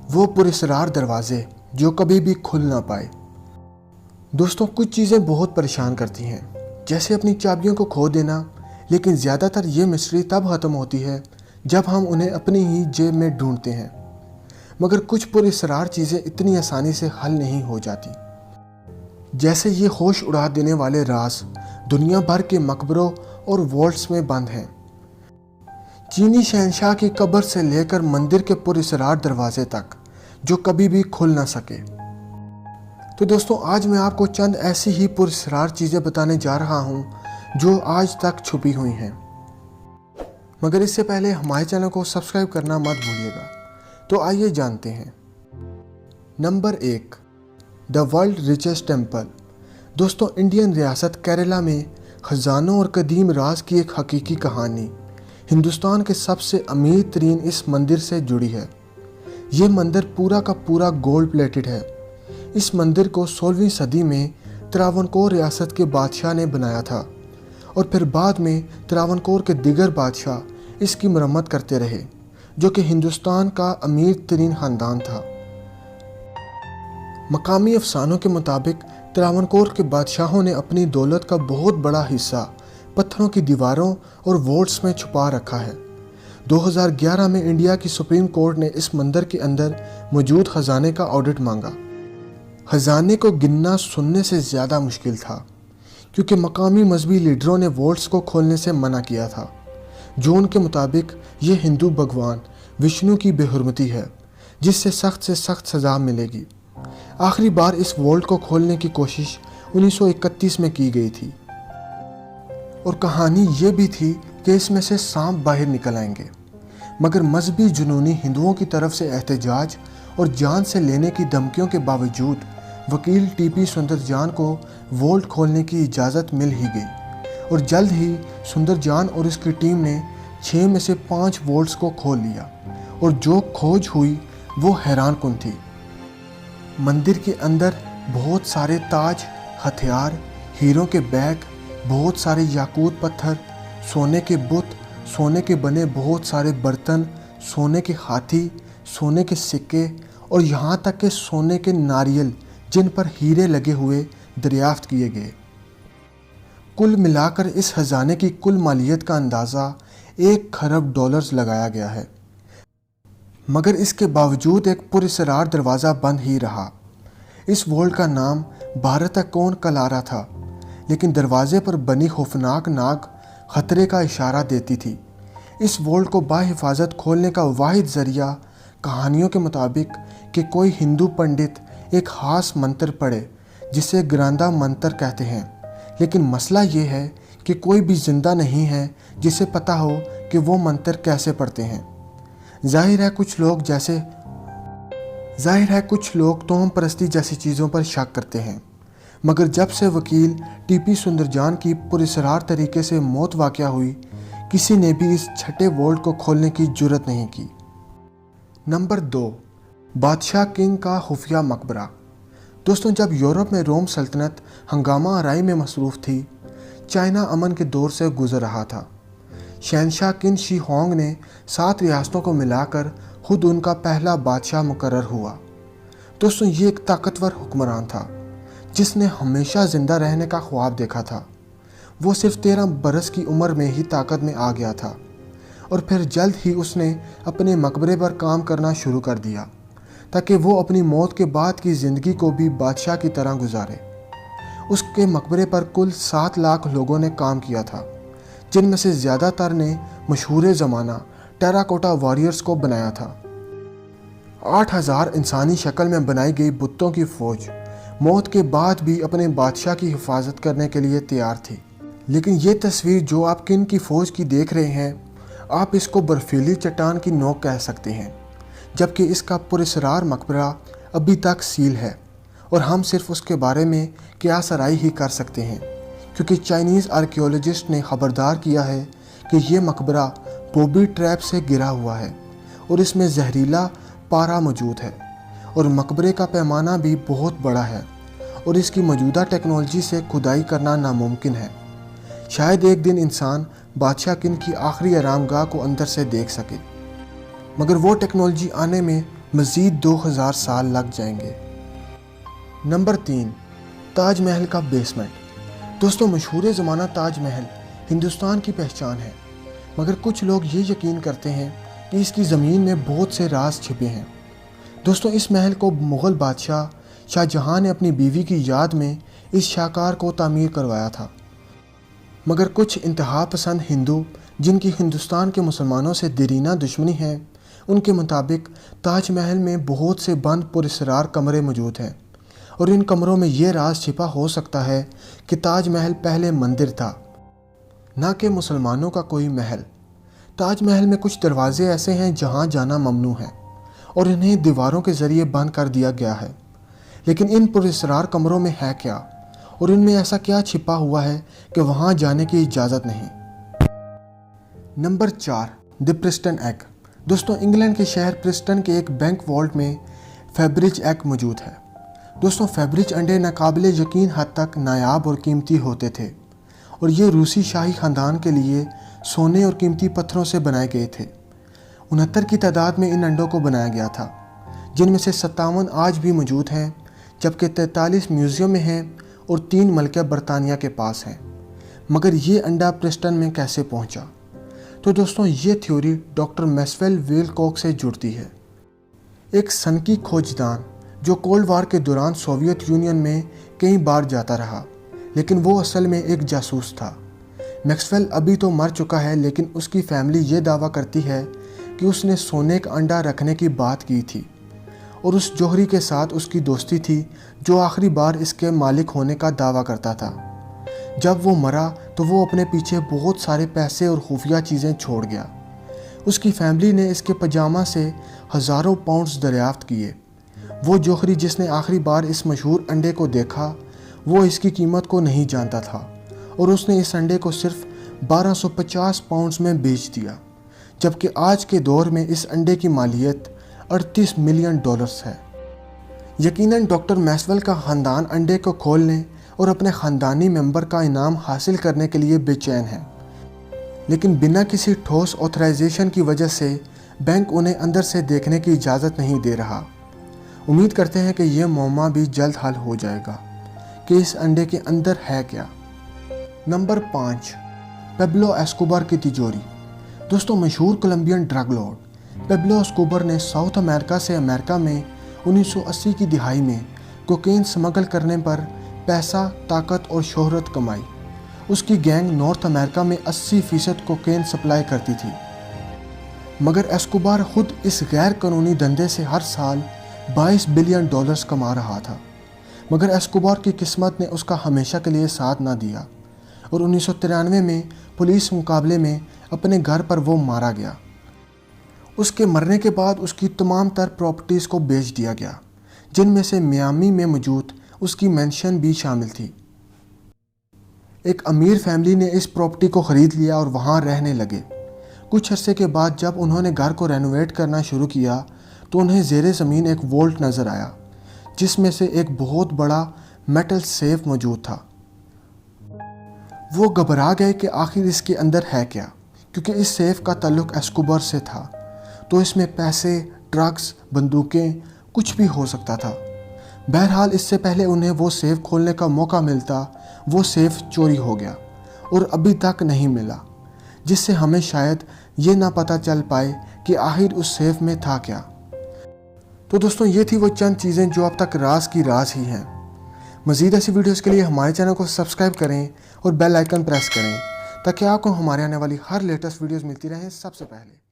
وہ پراسرار دروازے جو کبھی بھی کھل نہ پائے۔ دوستوں، کچھ چیزیں بہت پریشان کرتی ہیں، جیسے اپنی چابیوں کو کھو دینا، لیکن زیادہ تر یہ مسٹری تب ختم ہوتی ہے جب ہم انہیں اپنی ہی جیب میں ڈھونڈتے ہیں۔ مگر کچھ پراسرار چیزیں اتنی آسانی سے حل نہیں ہو جاتی، جیسے یہ ہوش اڑا دینے والے راز دنیا بھر کے مقبروں اور والٹس میں بند ہیں، چینی شہنشاہ کی قبر سے لے کر مندر کے پراسرار دروازے تک جو کبھی بھی کھل نہ سکے۔ تو دوستوں، آج میں آپ کو چند ایسی ہی پراسرار چیزیں بتانے جا رہا ہوں جو آج تک چھپی ہوئی ہیں، مگر اس سے پہلے ہمارے چینل کو سبسکرائب کرنا مت بھولیے گا۔ تو آئیے جانتے ہیں۔ Number 1، the world richest temple. دوستوں، انڈین ریاست کیرلا میں خزانوں اور قدیم راز کی ایک حقیقی کہانی ہندوستان کے سب سے امیر ترین اس مندر سے جڑی ہے۔ یہ مندر پورا کا پورا گولڈ پلیٹڈ ہے۔ اس مندر کو 16ویں صدی میں تراونکور ریاست کے بادشاہ نے بنایا تھا، اور پھر بعد میں تراونکور کے دیگر بادشاہ اس کی مرمت کرتے رہے، جو کہ ہندوستان کا امیر ترین خاندان تھا۔ مقامی افسانوں کے مطابق تراونکور کے بادشاہوں نے اپنی دولت کا بہت بڑا حصہ پتھروں کی دیواروں اور وولٹس میں چھپا رکھا ہے۔ 2011 میں انڈیا کی سپریم کورٹ نے اس مندر کے اندر موجود خزانے کا آڈٹ مانگا۔ خزانے کو گننا سننے سے زیادہ مشکل تھا، کیونکہ مقامی مذہبی لیڈروں نے وولٹس کو کھولنے سے منع کیا تھا، جو ان کے مطابق یہ ہندو بھگوان وشنو کی بے حرمتی ہے، جس سے سخت سزا ملے گی۔ آخری بار اس وولٹ کو کھولنے کی کوشش 1931 میں کی گئی تھی، اور کہانی یہ بھی تھی کہ اس میں سے سانپ باہر نکل آئیں گے، مگر مذہبی جنونی ہندوؤں کی طرف سے احتجاج اور جان سے لینے کی دھمکیوں کے باوجود وکیل ٹی پی سندر جان کو وولٹ کھولنے کی اجازت مل ہی گئی، اور جلد ہی سندر جان اور اس کی ٹیم نے 6 میں سے 5 وولٹس کو کھول لیا، اور جو کھوج ہوئی وہ حیران کن تھی۔ مندر کے اندر بہت سارے تاج، ہتھیار، ہیروں کے بیگ، بہت سارے یاقوت پتھر، سونے کے بت، سونے کے بنے بہت سارے برتن، سونے کے ہاتھی، سونے کے سکے، اور یہاں تک کہ سونے کے ناریل جن پر ہیرے لگے ہوئے دریافت کیے گئے۔ کل ملا کر اس خزانے کی کل مالیت کا اندازہ $1 کروڑ لگایا گیا ہے، مگر اس کے باوجود ایک پراسرار دروازہ بند ہی رہا۔ اس وولٹ کا نام بھارتکون کلارا تھا، لیکن دروازے پر بنی خوفناک ناگ خطرے کا اشارہ دیتی تھی۔ اس وولٹ کو بحفاظت کھولنے کا واحد ذریعہ کہانیوں کے مطابق کہ کوئی ہندو پنڈت ایک خاص منتر پڑھے، جسے گراندا منتر کہتے ہیں، لیکن مسئلہ یہ ہے کہ کوئی بھی زندہ نہیں ہے جسے پتہ ہو کہ وہ منتر کیسے پڑھتے ہیں۔ ظاہر ہے کچھ لوگ توہم پرستی جیسی چیزوں پر شک کرتے ہیں، مگر جب سے وکیل ٹی پی سندر جان کی پراسرار طریقے سے موت واقع ہوئی، کسی نے بھی اس چھٹے وولٹ کو کھولنے کی جرت نہیں کی۔ نمبر 2، بادشاہ کنگ کا خفیہ مقبرہ۔ دوستوں، جب یورپ میں روم سلطنت ہنگامہ آرائی میں مصروف تھی، چائنا امن کے دور سے گزر رہا تھا۔ شہنشاہ قن شی ہونگ نے 7 ریاستوں کو ملا کر خود ان کا پہلا بادشاہ مقرر ہوا۔ دوستوں، یہ ایک طاقتور حکمران تھا جس نے ہمیشہ زندہ رہنے کا خواب دیکھا تھا۔ وہ صرف 13 برس کی عمر میں ہی طاقت میں آ گیا تھا، اور پھر جلد ہی اس نے اپنے مقبرے پر کام کرنا شروع کر دیا تاکہ وہ اپنی موت کے بعد کی زندگی کو بھی بادشاہ کی طرح گزارے۔ اس کے مقبرے پر کل 7 لاکھ لوگوں نے کام کیا تھا، جن میں سے زیادہ تر نے مشہور زمانہ ٹیراکوٹا واریئرز کو بنایا تھا۔ 8000 انسانی شکل میں بنائی گئی بتوں کی فوج موت کے بعد بھی اپنے بادشاہ کی حفاظت کرنے کے لیے تیار تھی۔ لیکن یہ تصویر جو آپ کن کی فوج کی دیکھ رہے ہیں، آپ اس کو برفیلی چٹان کی نوک کہہ سکتے ہیں، جبکہ اس کا پراسرار مقبرہ ابھی تک سیل ہے، اور ہم صرف اس کے بارے میں قیاس آرائی ہی کر سکتے ہیں، کیونکہ چائنیز آرکیولوجسٹ نے خبردار کیا ہے کہ یہ مقبرہ بوبی ٹریپ سے گرا ہوا ہے، اور اس میں زہریلا پارا موجود ہے، اور مقبرے کا پیمانہ بھی بہت بڑا ہے، اور اس کی موجودہ ٹیکنالوجی سے کھدائی کرنا ناممکن ہے۔ شاید ایک دن انسان بادشاہ کن کی آخری آرام گاہ کو اندر سے دیکھ سکے، مگر وہ ٹیکنالوجی آنے میں مزید 2000 سال لگ جائیں گے۔ نمبر 3، تاج محل کا بیسمنٹ۔ دوستوں، مشہور زمانہ تاج محل ہندوستان کی پہچان ہے، مگر کچھ لوگ یہ یقین کرتے ہیں کہ اس کی زمین میں بہت سے راز چھپے ہیں۔ دوستوں، اس محل کو مغل بادشاہ شاہ جہاں نے اپنی بیوی کی یاد میں اس شاہکار کو تعمیر کروایا تھا، مگر کچھ انتہا پسند ہندو جن کی ہندوستان کے مسلمانوں سے دیرینہ دشمنی ہے، ان کے مطابق تاج محل میں بہت سے بند پراسرار کمرے موجود ہیں، اور ان کمروں میں یہ راز چھپا ہو سکتا ہے کہ تاج محل پہلے مندر تھا، نہ کہ مسلمانوں کا کوئی محل۔ تاج محل میں کچھ دروازے ایسے ہیں جہاں جانا ممنوع ہے اور انہیں دیواروں کے ذریعے بند کر دیا گیا ہے، لیکن ان پراسرار کمروں میں ہے کیا، اور ان میں ایسا کیا چھپا ہوا ہے کہ وہاں جانے کی اجازت نہیں۔ نمبر 4، دی پرسٹن ایگ۔ دوستوں، انگلینڈ کے شہر پرسٹن کے ایک بینک والٹ میں فیبرج ایگ موجود ہے۔ دوستوں، فیبرج انڈے ناقابل یقین حد تک نایاب اور قیمتی ہوتے تھے، اور یہ روسی شاہی خاندان کے لیے سونے اور قیمتی پتھروں سے بنائے گئے تھے۔ 69 کی تعداد میں ان انڈوں کو بنایا گیا تھا، جن میں سے 57 آج بھی موجود ہیں، جبکہ 43 میوزیم میں ہیں اور 3 ملکہ برطانیہ کے پاس ہیں۔ مگر یہ انڈا پرسٹن میں کیسے پہنچا؟ تو دوستوں، یہ تھیوری ڈاکٹر میکسویل ویلکوک سے جڑتی ہے، ایک سنکی کھوجدان جو کولڈ وار کے دوران سوویت یونین میں کئی بار جاتا رہا، لیکن وہ اصل میں ایک جاسوس تھا۔ میکسویل ابھی تو مر چکا ہے، لیکن اس کی فیملی یہ دعویٰ کرتی ہے کہ اس نے سونے کا انڈا رکھنے کی بات کی تھی، اور اس جوہری کے ساتھ اس کی دوستی تھی جو آخری بار اس کے مالک ہونے کا دعویٰ کرتا تھا۔ جب وہ مرا تو وہ اپنے پیچھے بہت سارے پیسے اور خفیہ چیزیں چھوڑ گیا۔ اس کی فیملی نے اس کے پاجامہ سے ہزاروں پاؤنڈز دریافت کیے۔ وہ جوہری جس نے آخری بار اس مشہور انڈے کو دیکھا، وہ اس کی قیمت کو نہیں جانتا تھا، اور اس نے اس انڈے کو صرف 1250 پاؤنڈز میں بیچ دیا، جبکہ آج کے دور میں اس انڈے کی مالیت 38 ملین ڈالرز ہے۔ یقیناً ڈاکٹر میکسویل کا خاندان انڈے کو کھولنے اور اپنے خاندانی ممبر کا انعام حاصل کرنے کے لیے بے چین ہے، لیکن بنا کسی ٹھوس آتھرائزیشن کی وجہ سے بینک انہیں اندر سے دیکھنے کی اجازت نہیں دے رہا۔ امید کرتے ہیں کہ یہ معمہ بھی جلد حل ہو جائے گا کہ اس انڈے کے اندر ہے کیا۔ نمبر 5، پیبلو ایسکوبار کی تجوری۔ دوستوں، مشہور کولمبین ڈرگ لارڈ پیبلو ایسکوبار نے ساؤتھ امریکہ سے امریکہ میں 1980 کی دہائی میں کوکین سمگل کرنے پر پیسہ، طاقت اور شہرت کمائی۔ اس کی گینگ نارتھ امریکہ میں 80% کوکین سپلائی کرتی تھی، مگر ایسکوبار خود اس غیر قانونی دھندے سے ہر سال 22 بلین ڈالرز کما رہا تھا، مگر ایسکوبار کی قسمت نے اس کا ہمیشہ کے لیے ساتھ نہ دیا، اور 1993 میں پولیس مقابلے میں اپنے گھر پر وہ مارا گیا۔ اس کے مرنے کے بعد اس کی تمام تر پراپرٹیز کو بیچ دیا گیا، جن میں سے میامی میں موجود اس کی مینشن بھی شامل تھی۔ ایک امیر فیملی نے اس پراپرٹی کو خرید لیا اور وہاں رہنے لگے۔ کچھ عرصے کے بعد جب انہوں نے گھر کو رینوویٹ کرنا شروع کیا تو انہیں زیر زمین ایک وولٹ نظر آیا، جس میں سے ایک بہت بڑا میٹل سیف موجود تھا۔ وہ گھبرا گئے کہ آخر اس کے اندر ہے کیا، کیونکہ اس سیف کا تعلق ایسکوبار سے تھا، تو اس میں پیسے، ڈرگز، بندوقیں، کچھ بھی ہو سکتا تھا۔ بہرحال اس سے پہلے انہیں وہ سیف کھولنے کا موقع ملتا، وہ سیف چوری ہو گیا اور ابھی تک نہیں ملا، جس سے ہمیں شاید یہ نہ پتہ چل پائے کہ آخر اس سیف میں تھا کیا۔ تو دوستوں، یہ تھی وہ چند چیزیں جو اب تک راز کی راز ہی ہیں۔ مزید ایسی ویڈیوز کے لیے ہمارے چینل کو سبسکرائب کریں اور بیل آئیکن پریس کریں، تاکہ آپ کو ہمارے آنے والی ہر لیٹسٹ ویڈیوز ملتی رہیں سب سے پہلے۔